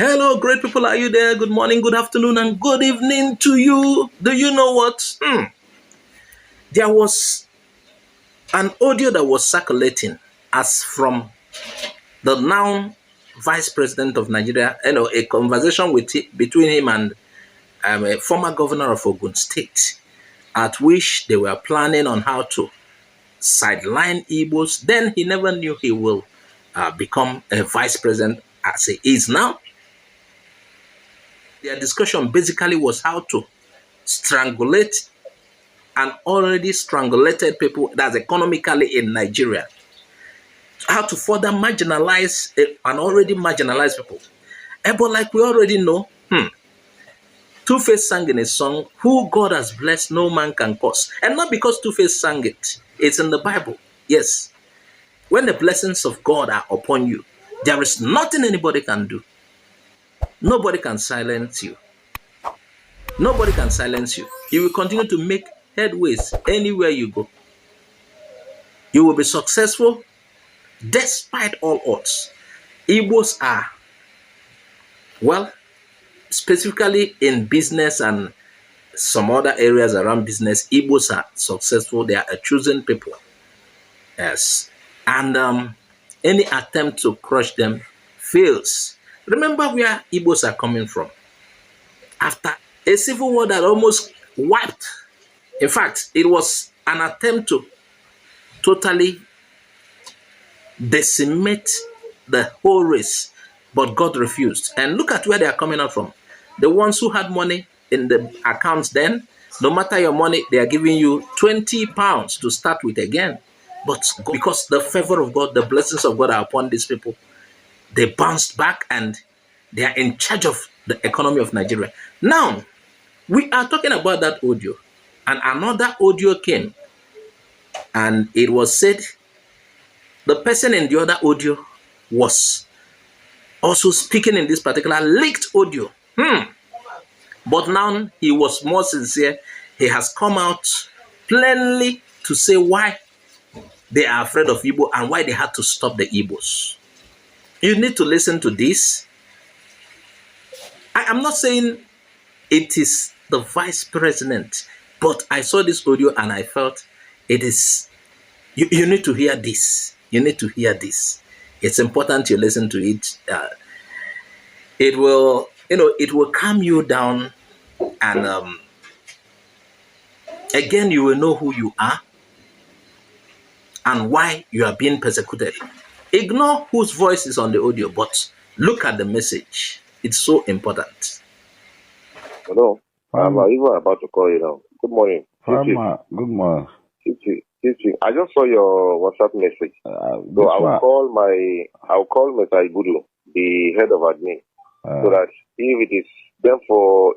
Hello, great people. Are you there? Good morning, good afternoon, and good evening to you. Do you know what? There was an audio that was circulating as from the now Vice President of Nigeria, a conversation between him and a former governor of Ogun State, at which they were planning on how to sideline Igbos. Then he never knew he will become a vice president as he is now. Their discussion basically was how to strangulate an already strangulated people that's economically in Nigeria. How to further marginalize an already marginalized people. But like we already know, Two-Face sang in a song, "Who God has blessed, no man can curse." And not because Two-Face sang it. It's in the Bible. Yes. When the blessings of God are upon you, there is nothing anybody can do. Nobody can silence you. Nobody can silence you. You will continue to make headways anywhere you go. You will be successful despite all odds. Igbos are, well, specifically in business and some other areas around business, Igbos are successful. They are a chosen people. Yes. And any attempt to crush them fails. Remember where Igbos are coming from. After a civil war that almost wiped, in fact, it was an attempt to totally decimate the whole race, but God refused. And look at where they are coming out from. The ones who had money in the accounts then, no matter your money, they are giving you 20 pounds to start with again. But because the favor of God, the blessings of God are upon these people, they bounced back and they are in charge of the economy of Nigeria. Now, we are talking about that audio, and another audio came, and it was said the person in the other audio was also speaking in this particular leaked audio. But now he was more sincere. He has come out plainly to say why they are afraid of Igbo and why they had to stop the Igbos. You need to listen to this. I am not saying it is the vice president, but I saw this audio and I felt it is, you need to hear this. You need to hear this. It's important you listen to it. It will, it will calm you down, and again, you will know who you are and why you are being persecuted. Ignore whose voice is on the audio, but look at the message. It's so important. Hello. I'm even about to call you now. Good morning. Good morning. I just saw your WhatsApp message. So I'll call Mr. Igbo, the head of admin, so that if it is for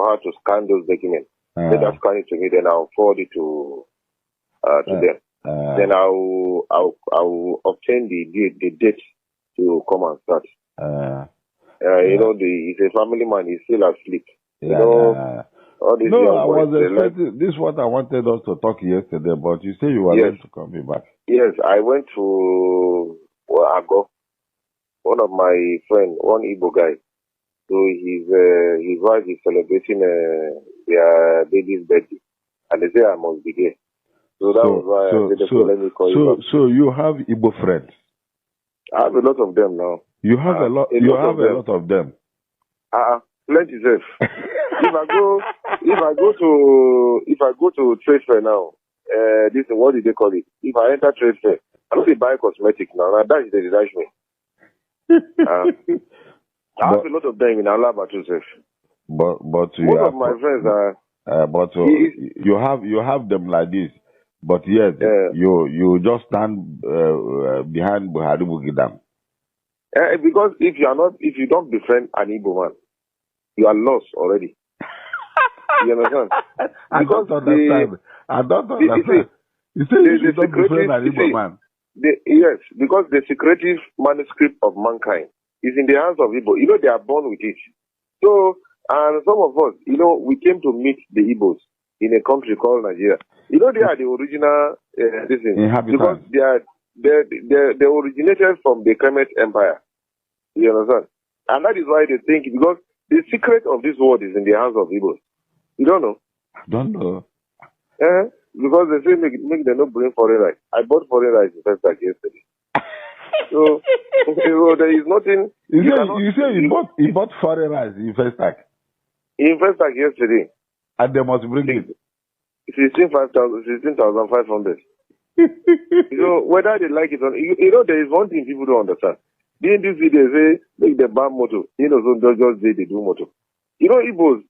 her to scan those documents, let her scan it to me, then I'll forward it to them. Then I'll obtain the date to come and start. He's a family man. He's still asleep. All these I was expecting this is what I wanted us to talk yesterday, but you say you were going to call me back. Yes, I went to Ago. One of my friends, one Igbo guy. So his wife is celebrating their baby's birthday, and they say I must be there. So that was why I said, let me call you back. So you have Igbo friends? I have a lot of them now. You have a lot. You have a lot of them. Plenty safe. If I go to trade fair now, what did they call it? If I enter trade fair, I don't buy cosmetics now. That is the dash me. I have a lot of them in Alaba too, safe. But most of my friends are. You have them like this. But yes, you just stand behind Buhari Bugidam. Because if you don't befriend an Igbo man, you are lost already. You understand? I don't understand. You say you don't befriend an Igbo man. Yes, because the secretive manuscript of mankind is in the hands of Igbo. They are born with it. So, and some of us, we came to meet the Igbos in a country called Nigeria. They are the original because they originated from the Kemet Empire. You understand? And that is why they think, because the secret of this world is in the hands of Igbos. You don't know? I don't know. Because they say make them not bring foreign rice. I bought foreign rice in Festac yesterday. So there is nothing. You say you bought foreign rice in Festac? In Festac yesterday. And they must bring it. 16,500. Whether they like it or not, there is one thing people don't understand. In this video, they say make the ban motor. So just they do motor. Igbos,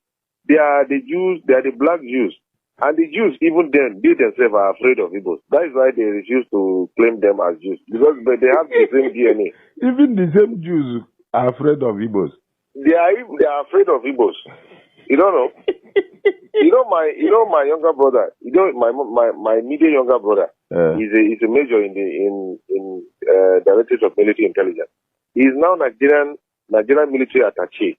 they are the Jews, they are the black Jews. And the Jews, even then, they themselves are afraid of Igbos. That is why they refuse to claim them as Jews. Because they have the same DNA. Even the same Jews are afraid of Igbos. They are afraid of Igbos. You don't know? my younger brother, my immediate younger brother, is a major in Directorate of Military Intelligence. He is now Nigerian military attaché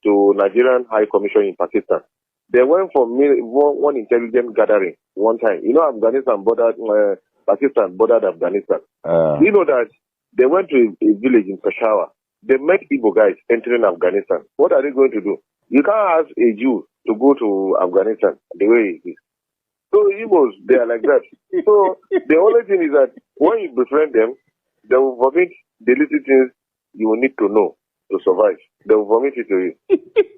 to Nigerian High Commission in Pakistan. They went for one intelligence gathering one time. Afghanistan bordered Pakistan bordered Afghanistan. You know that they went to a village in Peshawar. They met Igbo guys entering Afghanistan. What are they going to do? You can't ask a Jew to go to Afghanistan the way it is. So Igbos, they are like that. So the only thing is that when you befriend them, they will vomit the little things you will need to know to survive. They will vomit it to you.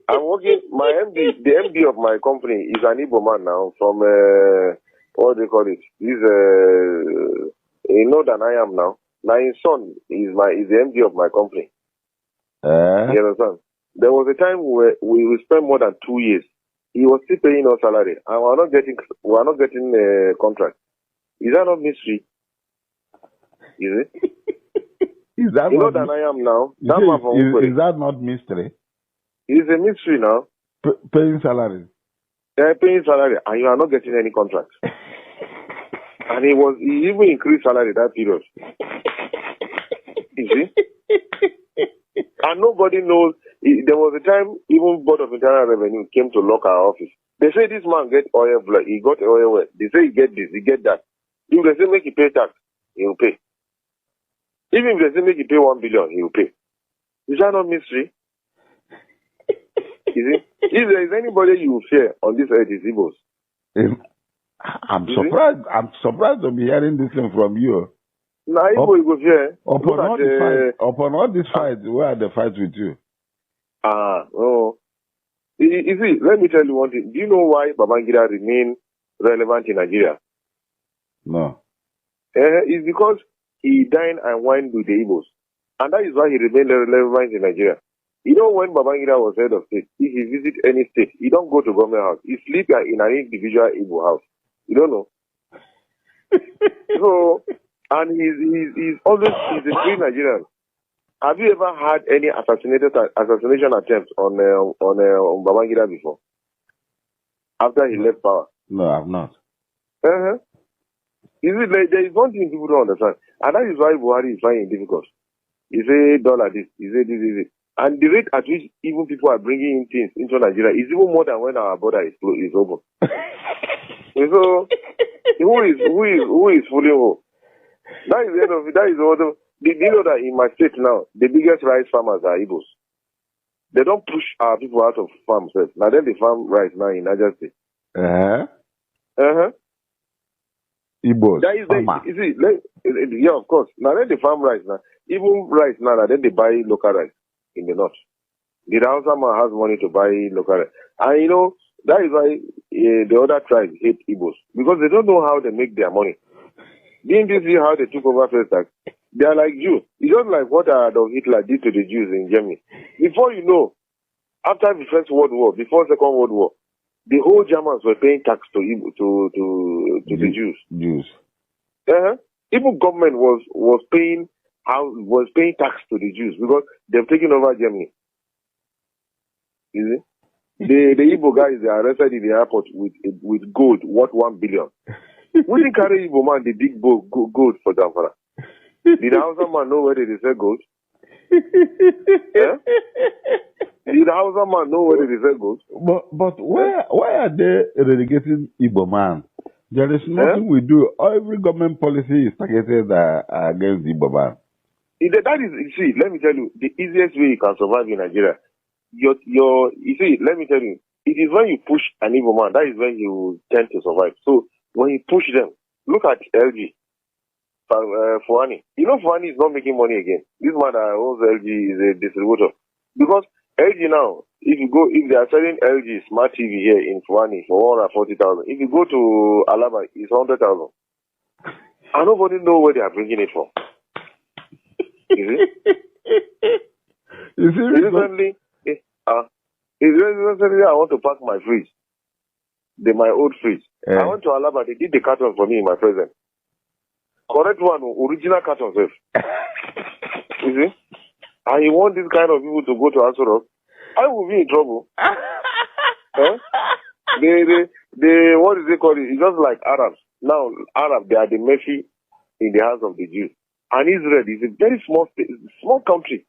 I'm working, the MD of my company is an Igbo man now from, what do they call it? He's, than I am now. Now his son is the MD of my company. You understand? There was a time where we spent more than 2 years. He was still paying us salary, and we are not getting a contract. Is that not mystery? Is it? Is that than I am now. Is that not mystery? It's a mystery now. Paying salary. They're paying salary, and you are not getting any contract. And he even increased salary that period. You see? And nobody knows. There was a time even Board of Internal Revenue came to lock our office. They say this man get oil blood. He got oil well. They say he get this, he get that. If they say make he pay tax, he will pay. Even if they say make he pay 1 billion, he will pay. Is that not mystery? Is it? If there is anybody you fear on this earth, it's Igbos. I'm surprised. I'm surprised to be hearing this thing from you. Now, Igbo, you go fear. Upon all this fight, where are the fights with you? Oh. You see, let me tell you one thing. Do you know why Babangida remain relevant in Nigeria? No. It's because he dined and wined with the Igbos. And that is why he remained relevant in Nigeria. When Babangida was head of state, if he visit any state, he don't go to government house. He sleep in an individual Igbo house. You don't know. So, and he's a free Nigerian. Have you ever had any assassination attempts on Babangida before? After he left power? No, I've not. There is one thing people don't understand, and that is why Buhari is finding it difficult. He say dollar this, he say this. And the rate at which even people are bringing in things into Nigeria is even more than when our border is open. So, who is fooling who? That is the end of it. That is what. Did you know that in my state now, the biggest rice farmers are Igbos? They don't push our people out of farms. Now then they farm rice now in Niger State. Igbos. That is you see, yeah, of course. Now then they farm rice now. Even rice now, then they buy local rice in the north. The Hausa man has money to buy local rice. And that is why the other tribes hate Igbos. Because they don't know how they make their money. Didn't you see how they took over Festac? They are like Jews. It's just like what Adolf Hitler did to the Jews in Germany. Before you know, after the First World War, before Second World War, the whole Germans were paying tax to the Jews. Even government was paying tax to the Jews because they've taken over Germany. You see? The Igbo guys, they are arrested in the airport with gold worth 1 billion. We didn't carry Igbo man the big gold for Zamfara. Did the Hausa man know where they sell gold? Did the Hausa man know where they sell gold? But why are they relegating Igbo man? There is nothing we do. Every government policy is targeted against Igbo man. That is, you see, let me tell you, the easiest way you can survive in Nigeria. You see, let me tell you, it is when you push an evil man, that is when you tend to survive. So when you push them, look at LG, Fuani. You know Fuani is not making money again. This man that owns LG is a distributor. Because LG now, if they are selling LG smart TV here in Fuani for 140,000, if you go to Alaba, it's 100,000. And nobody know where they are bringing it from. You see? You see, recently, I want to pack my fridge, my old fridge. I went to Alaba, they did the carton for me in my present. Correct one, original carton, safe. You see? And you want this kind of people to go to Asoro, I will be in trouble. What is they call it? It's just like Arabs. Now, Arabs, they are the mercy in the house of the Jews. And Israel is a very small country.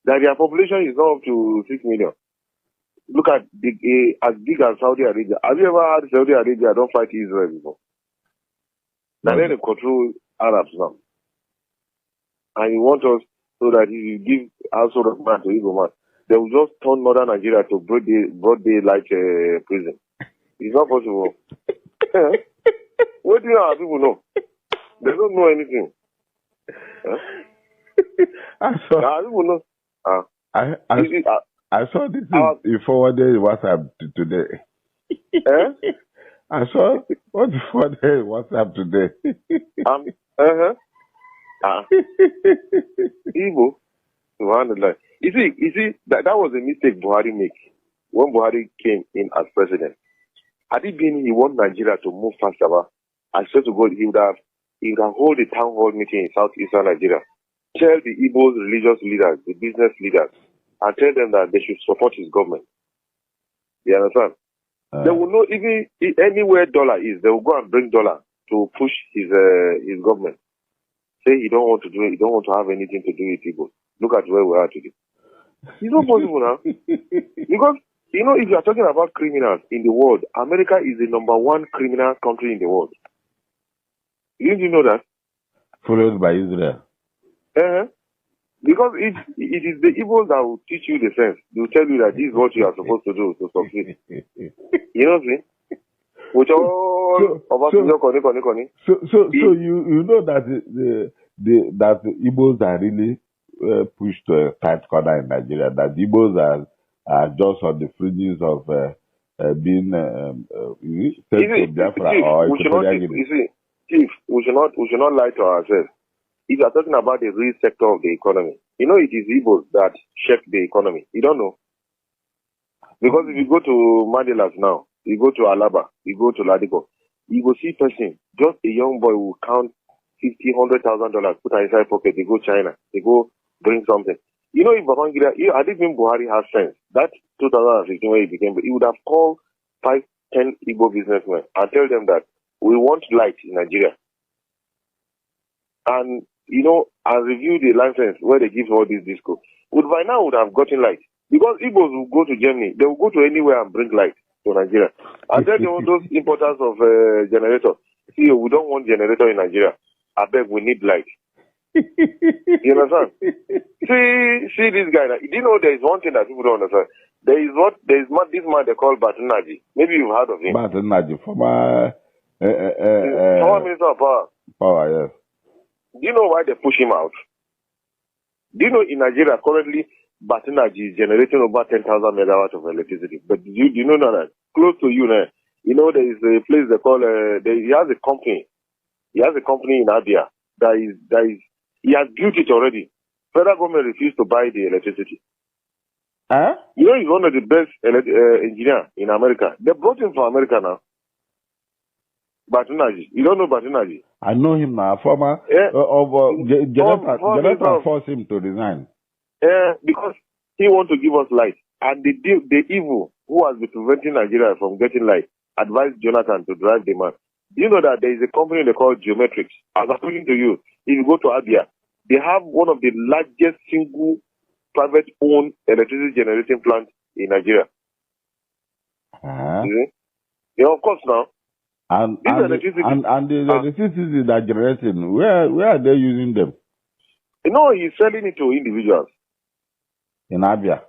That their population is not up to 6 million. Look at as big as Saudi Arabia. Have you ever heard Saudi Arabia don't fight Israel before? Now they control Arabs now. And you want us so that if you give household of man to Igbo man, they will just turn northern Nigeria to broad daylight prison. It's not possible. What do our people know? They don't know anything. Our people know. I saw this you forwarded WhatsApp today. I saw what you forwarded WhatsApp today. Igbo. You see, that was a mistake Buhari made when Buhari came in as president. Had it been he want Nigeria to move faster, I swear to God, he would have hold a town hall meeting in southeastern Nigeria. Tell the Igbo religious leaders, the business leaders, and tell them that they should support his government. You understand? They will know even anywhere dollar is, they will go and bring dollar to push his government. Say he don't want to do it, he don't want to have anything to do with Igbo. Look at where we are today. It's not possible now. Because, you know, if you are talking about criminals in the world, America is the #1 criminal country in the world. Didn't you know that? Followed by Israel. Because it is the Igbos that will teach you the sense. They will tell you that this is what you are supposed to do to succeed. You know what I mean? So you know that that the Igbos are really pushed to a tight corner in Nigeria. That the Igbos are just on the fringes of being sent to Biafra or Equatorial Guinea. You see, Chief, we should not lie to ourselves. If you are talking about the real sector of the economy, you know it is Igbos that shape the economy. You don't know. Because if you go to Mandelas now, you go to Alaba, you go to Ladipo, you go see person, just a young boy will count $50,000, $100,000, put inside pocket, they go China, they go bring something. You know, if Babangida, I didn't mean Buhari has sense. That 2015 when he became, he would have called 5, 10 Igbo businessmen and tell them that we want light in Nigeria. And, you know, and review the license where they give all these disco. By now would have gotten light. Because Igbos will go to Germany, they will go to anywhere and bring light to Nigeria. And then those importers of generator, see, we don't want generator in Nigeria. I beg, we need light. You understand? See this guy. Do you know there is one thing that people don't understand? There is this man they call Batunaji. Maybe you've heard of him. Batunaji, former Minister of Power. Power, yes. Do you know why they push him out? Do you know in Nigeria currently Batunaji is generating over 10,000 megawatts of electricity? But do you know that close to you now? You know there is a place they call he has a company. He has a company in Abia that is he has built it already. Federal government refused to buy the electricity. Huh? You know he's one of the best engineer in America. They brought him from America now. Batunaji. You don't know Batunaji? I know him now. Former Jonathan forced him to resign. Because he wants to give us light. And the evil who has been preventing Nigeria from getting light advised Jonathan to drive the man. Do you know that there is a company they call Geometrics? As I'm talking to you, if you go to Abia, they have one of the largest single private-owned electricity generating plants in Nigeria. Yeah, of course now. And the electricity that generating, where are they using them? No, he's selling it to individuals. In Abia?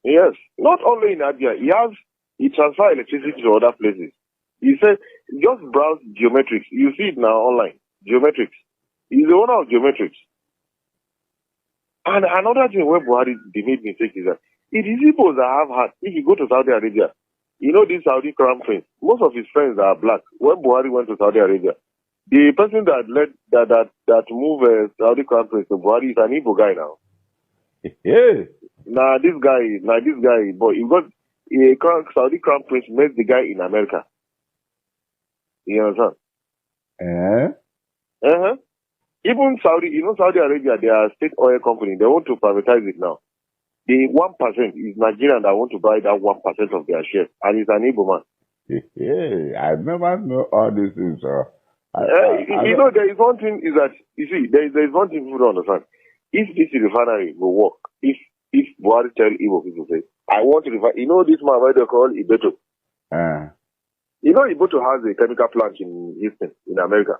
Yes. Not only in Abia. He transfer electricity to other places. He said, just browse Geometrics. You see it now online. Geometrics. He's the owner of Geometrics. And another thing where Buhari made mistake is that it is Igbos that have heart. If you go to Saudi Arabia, you know this Saudi crown prince, most of his friends are black. When Buhari went to Saudi Arabia, the person that moved Saudi crown prince to Buhari is an Igbo guy now. Yeah. Now this guy, but you got a Saudi crown prince met the guy in America. You understand? Even Saudi Arabia, they are a state oil company. They want to privatize it now. The 1% is Nigerian that want to buy that 1% of their shares, and it's an Igbo man. Hey, I never know all these things. There is one thing is that, you see, there is one thing people don't understand. If this refinery will work, if Buhari tell Igbo people, say, I want to refine, this man, why they call Ibeto? Ibeto has a chemical plant in Houston, in America.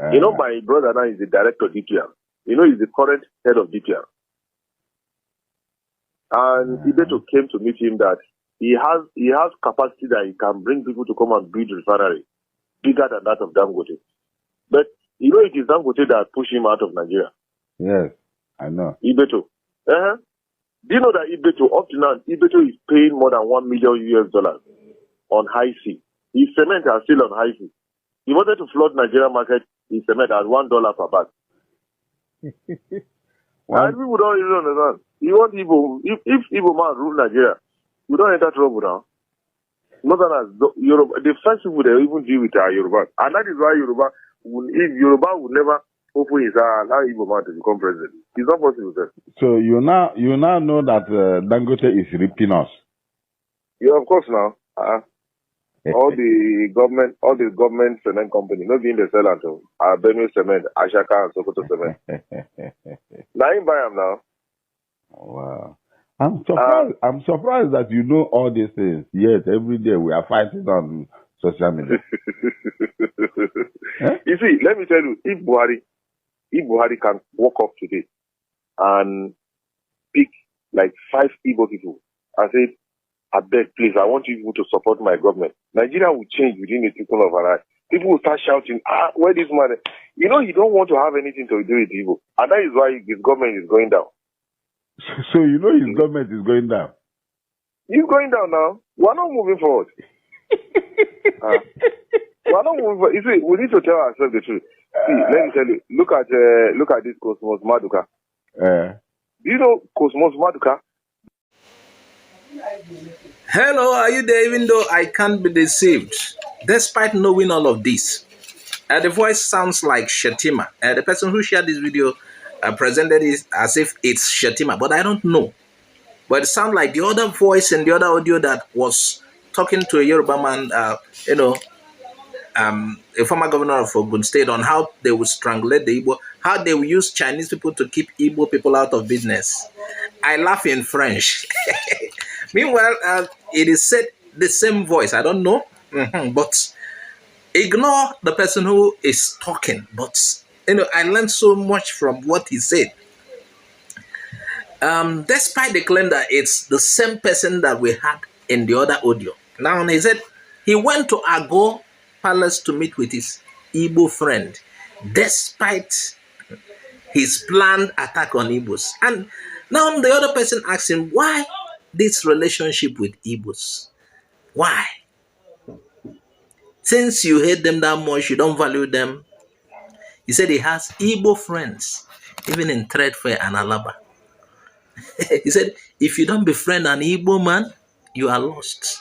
My brother now is the director of DPR. He's the current head of DPR. And Ibeto came to meet him that he has capacity that he can bring people to come and build refinery bigger than that of Dangote. But it is Dangote that pushed him out of Nigeria. Yes, I know. Ibeto. Do you know that Ibeto, up to now, Ibeto is paying more than $1 million on high sea. His cement are still on high sea. He wanted to flood Nigeria market in cement at $1 per bag. And people don't even understand. You want Igbo, if Igbo man rule Nigeria, we don't enter trouble now. Northerners, Yoruba, the first people they even deal with are Yoruba. And that is why if Yoruba would never open his allow Igbo man to become president. It's not possible, sir. So you now know that Dangote is ripping us. Yeah, of course now. all the government cement company, not being the seller to Benue Cement, Ashaka and Sokoto Cement. Now him buy them now. Wow. I'm surprised that you know all these things. Yes, every day we are fighting on social media. You see, let me tell you, if Buhari can walk up today and pick like 5 Igbo people and say, I beg, please, I want you to support my government, Nigeria will change within a twinkle of an eye. People will start shouting, where this man? You know, he don't want to have anything to do with Igbo. And that is why his government is going down. So you know his government is going down? He's going down now. We're not moving forward. We're not moving forward. You see, we need to tell ourselves the truth. See, let me tell you, look at this Cosmos Maduka. Do you know Cosmos Maduka? Hello, are you there? Even though I can't be deceived, despite knowing all of this, the voice sounds like Shetima. The person who shared this video presented it as if it's Shetima, but I don't know. But it sounds like the other voice and the other audio that was talking to a Yoruba man, a former governor of Ogun State, on how they would strangulate the Igbo, how they will use Chinese people to keep Igbo people out of business. I laugh in French. Meanwhile, it is said the same voice. I don't know, but ignore the person who is talking. But I learned so much from what he said. Despite the claim that it's the same person that we had in the other audio. Now he said he went to Ago Palace to meet with his Igbo friend, despite his planned attack on Igbos. And now the other person asked him, why this relationship with Igbos? Why? Since you hate them that much, you don't value them. He said he has Igbo friends, even in Trade Fair and Alaba. He said, if you don't befriend an Igbo man, you are lost.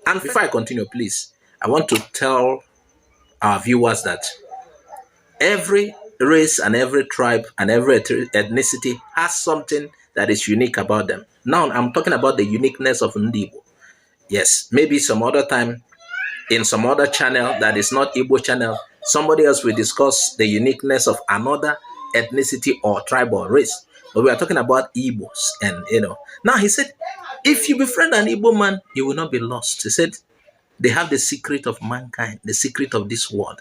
And before I continue, please, I want to tell our viewers that every race and every tribe and every ethnicity has something that is unique about them. Now, I'm talking about the uniqueness of Ndigbo. Yes, maybe some other time in some other channel that is not Igbo channel, somebody else will discuss the uniqueness of another ethnicity or tribe or race. But we are talking about Igbos. And, now he said, if you befriend an Igbo man, you will not be lost. He said, they have the secret of mankind, the secret of this world.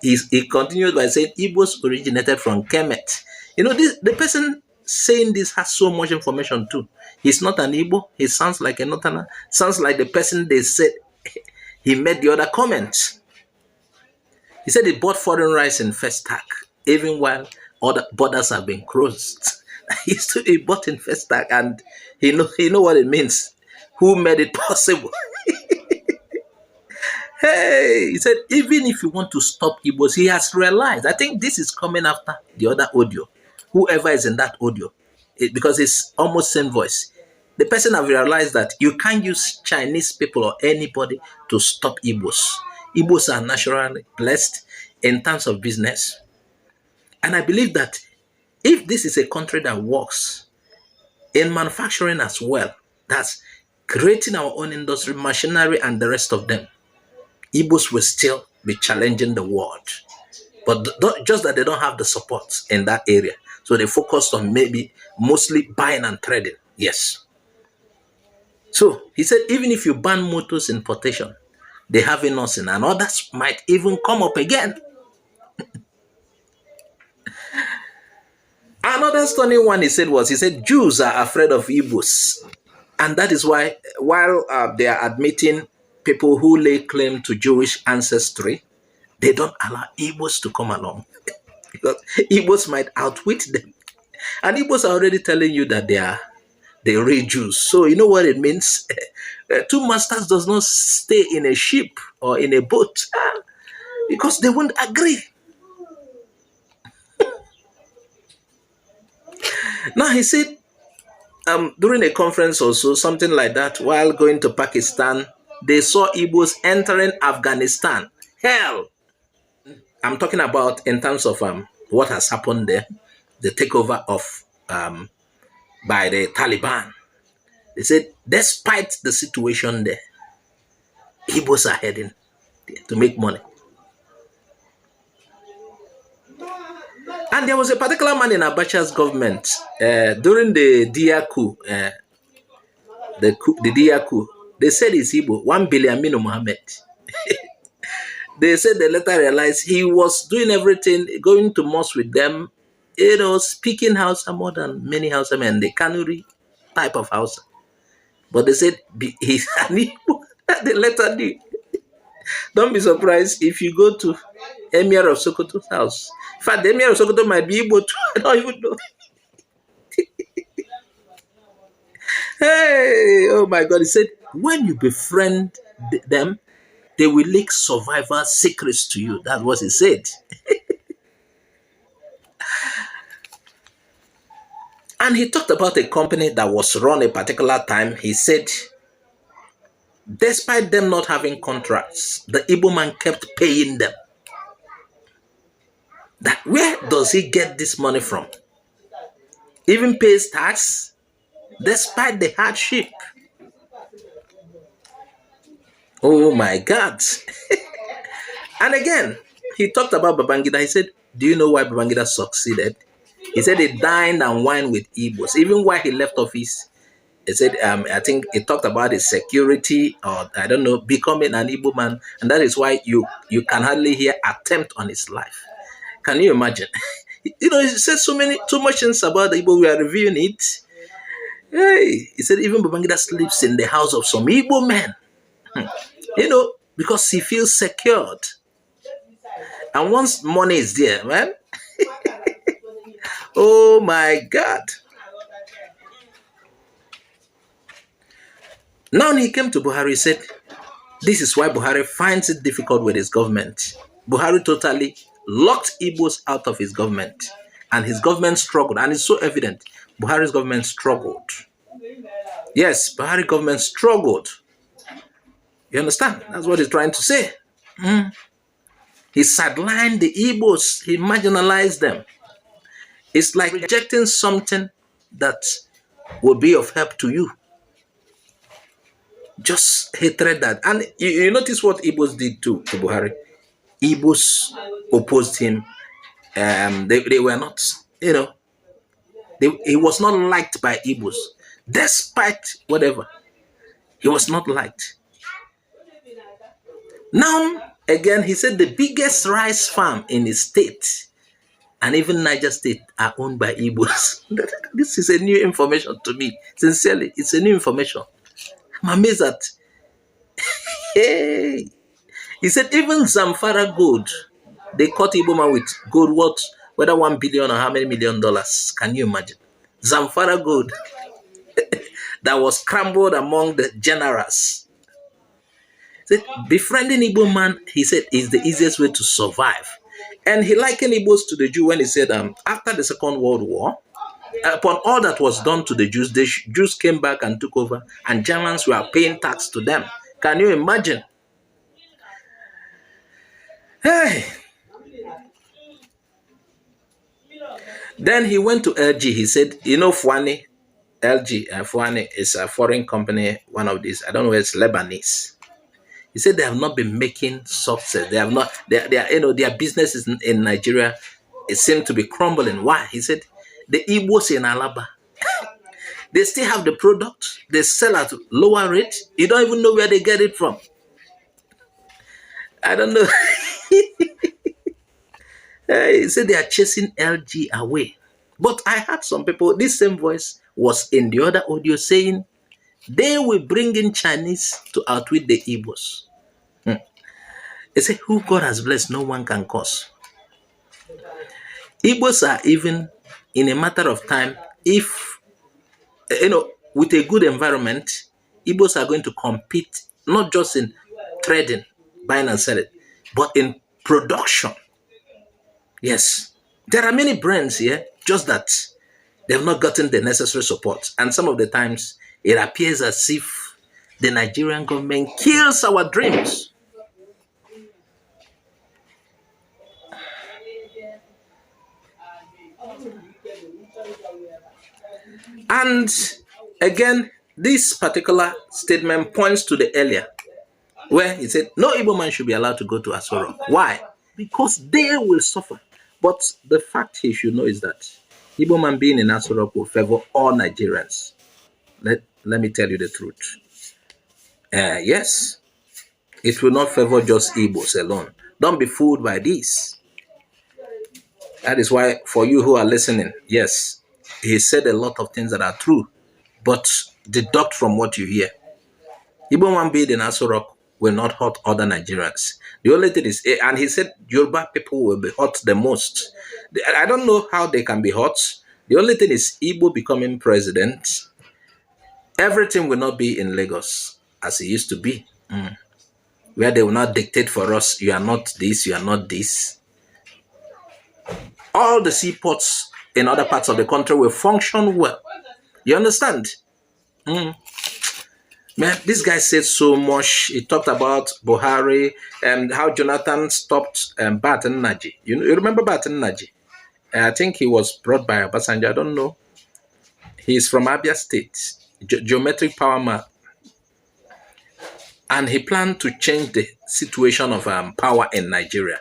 he continued by saying Igbos originated from Kemet. You know, the person saying this has so much information too. He's not an Igbo. He sounds like a Northerner. Sounds like the person they said he made the other comments. He said he bought foreign rice in Festac, even while other borders have been closed. He bought in Festac, and he know what it means. Who made it possible? Hey, he said, even if you want to stop Igbos, he has realized. I think this is coming after the other audio. Whoever is in that audio, because it's almost same voice. The person have realized that you can't use Chinese people or anybody to stop Igbos. Igbos are naturally blessed in terms of business. And I believe that if this is a country that works in manufacturing as well, that's creating our own industry, machinery, and the rest of them, Igbos will still be challenging the world. But just that they don't have the support in that area. So they focused on maybe mostly buying and trading. Yes. So he said, even if you ban motors importation, they have us in, and others might even come up again. Another stunning one he said Jews are afraid of Igbos. And that is why, while they are admitting people who lay claim to Jewish ancestry, they don't allow Igbos to come along because Igbos might outwit them. And Igbos are already telling you that they are the real Jews. So you know what it means? Two masters does not stay in a ship or in a boat because they won't agree. Now he said, during a conference also, something like that, while going to Pakistan, they saw Igbos entering Afghanistan. Hell, I'm talking about in terms of what has happened there, the takeover of by the Taliban. They said, despite the situation there, Igbos are heading there to make money. And there was a particular man in Abacha's government during the Dia coup, the Dia coup. They said he's Igbo, 1 billion Mino Mohammed. They said they later realized he was doing everything, going to mosque with them, speaking Hausa more than many Hausa men, the Kanuri type of Hausa. But they said he's an Igbo. They later knew. Don't be surprised if you go to Emir of Sokoto's house. In fact, the Emir of Sokoto might be able to. I don't even know. Hey, oh my God. He said, when you befriend them, they will leak survivor secrets to you. That's what he said. And he talked about a company that was run a particular time. He said, despite them not having contracts, the Igbo man kept paying them. That where does he get this money from? Even pays tax despite the hardship. Oh my God. And again, he talked about Babangida. He said, do you know why Babangida succeeded? He said he dined and wined with Igbos. Even while he left office, he said, I think he talked about his security or, I don't know, becoming an Igbo man. And that is why you can hardly hear attempt on his life. Can you imagine? He said too much things about the Igbo. We are reviewing it. Hey, he said even Babangida sleeps in the house of some Igbo men. Because he feels secured. And once money is there, man, oh my God. Now when he came to Buhari, he said, this is why Buhari finds it difficult with his government. Buhari totally locked Igbos out of his government. And his government struggled. And it's so evident. Buhari's government struggled. Yes, Buhari government struggled. You understand? That's what he's trying to say. He sidelined the Igbos. He marginalized them. It's like rejecting something that will be of help to you. Just hatred that. And you notice what Igbos did to Buhari. Igbos opposed him. They were not, he was not liked by Igbos. Despite whatever, he was not liked. Now, Again, he said the biggest rice farm in his state and even Niger State are owned by Igbos. This is a new information to me. Sincerely, it's a new information. I'm amazed at. Hey, he said even Zamfara gold, they caught Igbo man with gold worth whether 1 billion or how many $1 million. Can you imagine? Zamfara gold that was scrambled among the generals. Said, befriending Igbo man, he said, is the easiest way to survive. And he likened Igbos to the Jew when he said, after the Second World War, upon all that was done to the Jews, the Jews came back and took over, and Germans were paying tax to them. Can you imagine? Hey. Then he went to LG. He said, you know, Fwani, LG, Fwani is a foreign company, one of these, I don't know, it's Lebanese. He said they have not been making success. They have not, their business is in Nigeria, it seemed to be crumbling. Why? He said, the Igbos in Alaba, they still have the product, they sell at lower rate. You don't even know where they get it from. I don't know. He said they are chasing LG away. But I heard some people, this same voice was in the other audio saying, they will bring in Chinese to outwit the Igbos. They say, who God has blessed, no one can curse. Igbos are even, in a matter of time, if, with a good environment, Igbos are going to compete, not just in trading, buying and selling, but in production. Yes. There are many brands here, just that they've not gotten the necessary support. And some of the times, it appears as if the Nigerian government kills our dreams. And again, this particular statement points to the earlier, where he said, no Igbo man should be allowed to go to Asoro. Why? Because they will suffer. But the fact he should know is that Igbo man being in Asoro will favor all Nigerians. Let me tell you the truth. Yes, it will not favor just Igbos alone. Don't be fooled by this. That is why, for you who are listening, yes, he said a lot of things that are true, but deduct from what you hear. Igbo man being in Asoro will not hurt other Nigerians. The only thing is, and he said Yoruba people will be hurt the most. I don't know how they can be hurt. The only thing is Igbo becoming president. Everything will not be in Lagos as it used to be, where they will not dictate for us, you are not this, you are not this. All the seaports in other parts of the country will function well. You understand? Man, this guy said so much. He talked about Buhari and how Jonathan stopped Baton Naji. You remember Baton Naji? I think he was brought by Obasanjo. I don't know. He's from Abia State, geometric power man. And he planned to change the situation of power in Nigeria.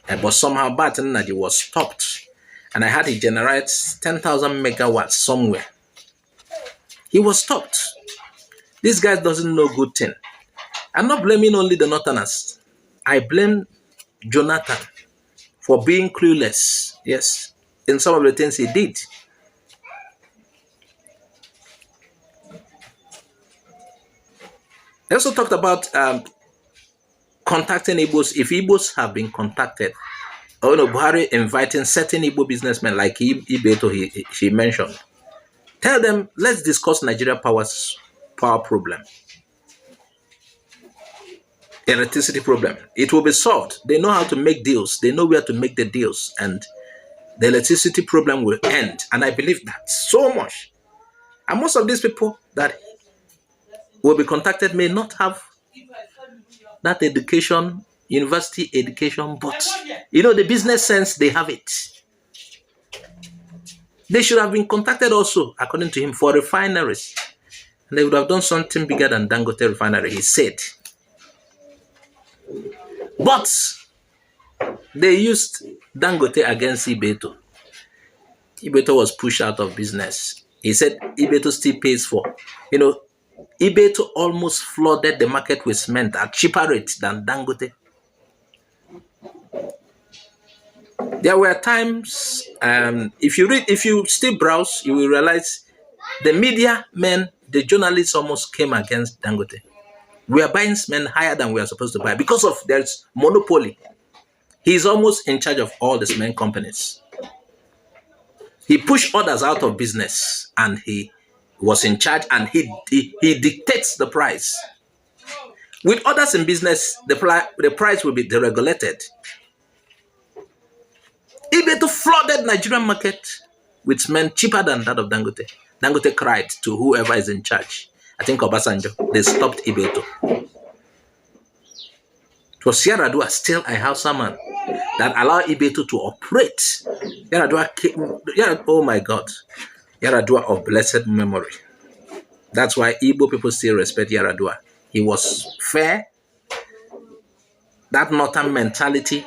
But somehow Baton Naji was stopped. And I heard he generates 10,000 megawatts somewhere. He was stopped. This guy doesn't know good thing. I'm not blaming only the Northerners. I blame Jonathan for being clueless. Yes, in some of the things he did. They also talked about contacting Igbos. If Igbos have been contacted, Buhari inviting certain Igbo businessmen like Ibeto, she mentioned. Tell them, let's discuss Nigeria power problem. Electricity problem. It will be solved. They know how to make deals. They know where to make the deals. And the electricity problem will end. And I believe that so much. And most of these people that will be contacted may not have that education, university education, but the business sense, they have it. They should have been contacted also, according to him, for refineries. And they would have done something bigger than Dangote refinery, he said. But they used Dangote against Ibeto. Ibeto was pushed out of business. He said Ibeto still pays for, Ibeto almost flooded the market with cement at cheaper rate than Dangote. There were times, if you still browse, you will realize the media men, the journalists almost came against Dangote. We are buying cement higher than we are supposed to buy because of there's monopoly. He's almost in charge of all the cement companies. He pushed others out of business and he was in charge, and he dictates the price. With others in business, the price will be deregulated. Igbo flooded Nigerian market with cement cheaper than that of Dangote. Dangote cried to whoever is in charge. I think Obasanjo. They stopped Igbo. It was Yaradua, still a Hausa man, that allowed Igbo to operate. Yaradua came, oh my God. Yaradua of blessed memory. That's why Igbo people still respect Yaradua. He was fair. That northern mentality,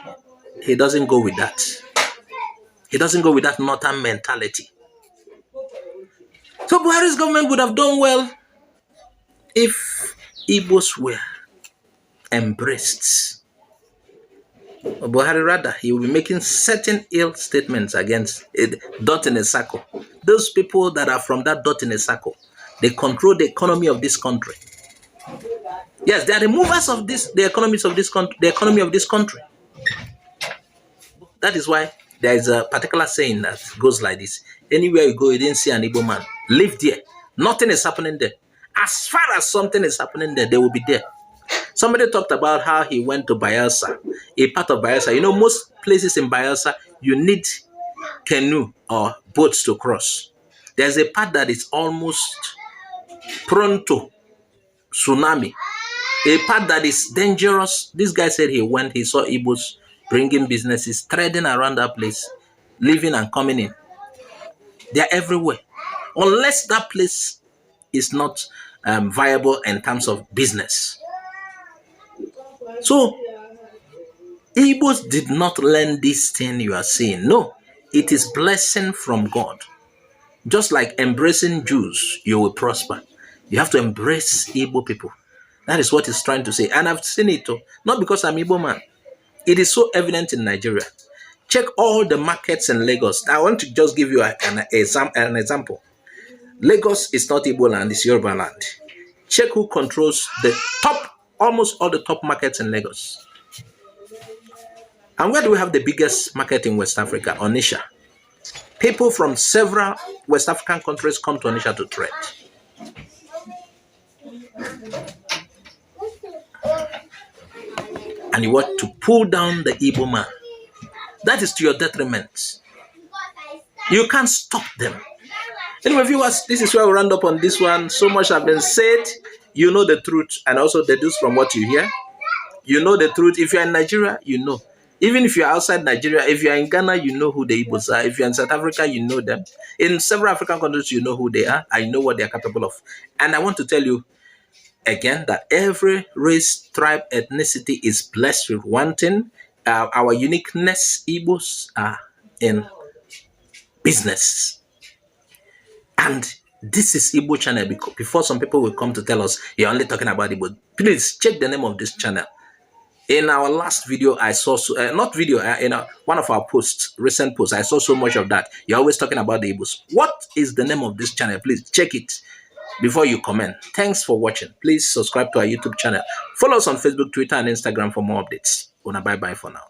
he doesn't go with that. He doesn't go with that northern mentality. So Buhari's government would have done well if Igbos were embraced. But Buhari, rather, he will be making certain ill statements against a dot in a circle. Those people that are from that dot in a circle, they control the economy of this country. Yes, they are the movers of the economy of this country. That is why there is a particular saying that goes like this: anywhere you go, you didn't see an Igbo man. Live there. Nothing is happening there. As far as something is happening there, they will be there. Somebody talked about how he went to Bayelsa, a part of Bayelsa. You know, most places in Bayelsa, you need canoe or boats to cross. There's a part that is almost prone to tsunami, a part that is dangerous. This guy said he saw Igbos bringing businesses, trading around that place, living and coming in. They're everywhere. Unless that place is not viable in terms of business. So, Igbos did not learn this thing you are saying. No, it is blessing from God. Just like embracing Jews, you will prosper. You have to embrace Igbo people. That is what he's trying to say. And I've seen it too. Not because I'm Igbo man. It is so evident in Nigeria. Check all the markets in Lagos. I want to just give you an example. Lagos is not Igbo land, it's Yoruba land. Check who controls almost all the top markets in Lagos. And where do we have the biggest market in West Africa? Onitsha. People from several West African countries come to Onitsha to trade. And you want to pull down the Igbo man. That is to your detriment. You can't stop them. Anyway, viewers, this is where we round up on this one. So much has been said. You know the truth and also deduce from what you hear. You know the truth. If you're in Nigeria, you know. Even if you're outside Nigeria, if you're in Ghana, you know who the Igbos are. If you're in South Africa, you know them. In several African countries, you know who they are. I know what they're capable of. And I want to tell you again that every race, tribe, ethnicity is blessed with one thing. Our uniqueness, Igbos, are in business. And this is Igbo channel. Before some people will come to tell us you're only talking about Igbo, please check the name of this channel. In our last video, I saw, in one of our recent posts, I saw so much of that. You're always talking about the Igbos. What is the name of this channel? Please check it before you comment. Thanks for watching. Please subscribe to our YouTube channel. Follow us on Facebook, Twitter, and Instagram for more updates. Bye-bye for now.